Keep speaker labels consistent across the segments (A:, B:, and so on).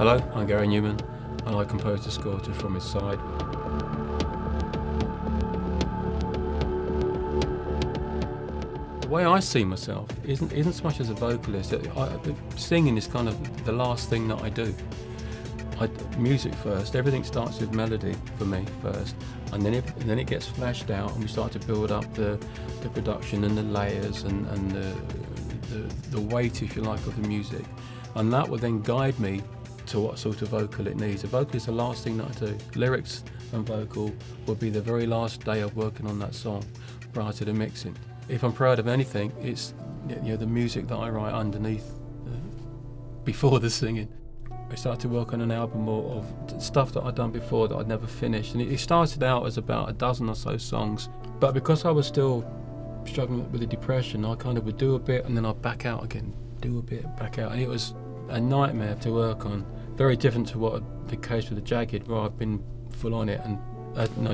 A: Hello, I'm Gary Numan, and I composed the score to From His Side. The way I see myself isn't so much as a vocalist. Singing is kind of the last thing that I do. Music first. Everything starts with melody for me first, and then it gets flashed out, and we start to build up the production and the layers and the weight, if you like, of the music, and that will then guide me to what sort of vocal it needs. A vocal is the last thing that I do. Lyrics and vocal will be the very last day of working on that song prior to the mixing. If I'm proud of anything, it's the music that I write underneath before the singing. I started to work on an album of stuff that I'd done before that I'd never finished, and it started out as about a dozen or so songs, but because I was still struggling with the depression, I kind of would do a bit and then I'd back out again, do a bit, back out, and it was a nightmare to work on. Very different to what the case with the Jagged, where I've been full on it and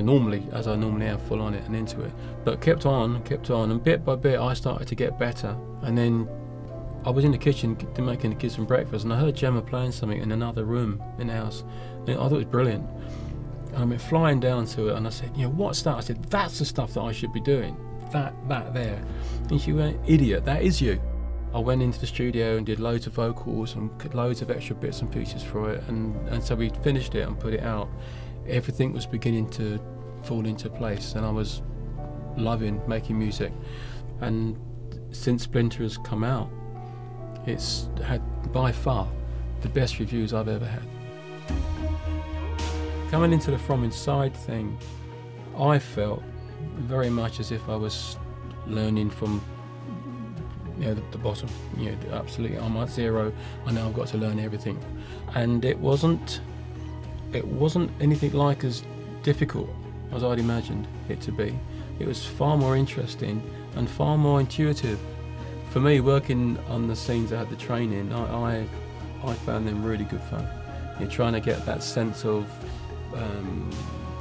A: normally am, full on it and into it, but kept on, and bit by bit I started to get better. And then I was in the kitchen making the kids some breakfast, and I heard Gemma playing something in another room in the house, and I thought it was brilliant. And I went flying down to it, and I said, what's that? I said, that's the stuff that I should be doing, that there. And she went, idiot, that is you. I went into the studio and did loads of vocals and loads of extra bits and pieces for it, and so we finished it and put it out. Everything was beginning to fall into place, and I was loving making music. And since Splinter has come out, it's had by far the best reviews I've ever had. Coming into the From Inside thing, I felt very much as if I was learning from the bottom. Absolutely, I'm at zero. I know I've got to learn everything, and it wasn't anything like as difficult as I'd imagined it to be. It was far more interesting and far more intuitive. For me, working on the scenes that had the training, I found them really good fun. You're trying to get that sense of,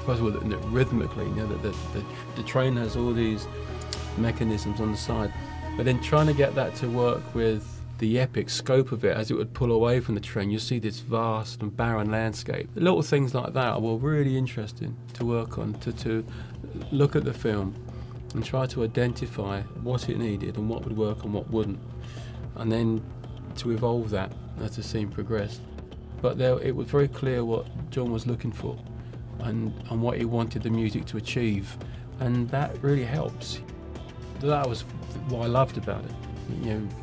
A: first of all, that rhythmically, the train has all these mechanisms on the side, but then trying to get that to work with the epic scope of it as it would pull away from the train. You see this vast and barren landscape. The little things like that were really interesting to work on, to look at the film and try to identify what it needed and what would work and what wouldn't, and then to evolve that as the scene progressed. But it was very clear what John was looking for and what he wanted the music to achieve, and that really helps. That was what I loved about it.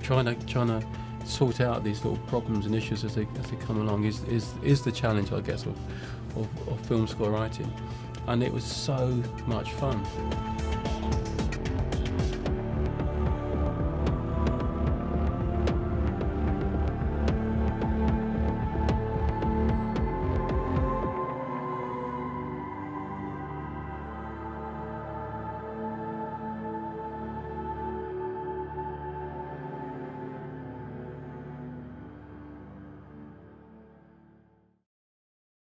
A: Trying to sort out these little problems and issues as they come along is the challenge, I guess, of film score writing, and it was so much fun.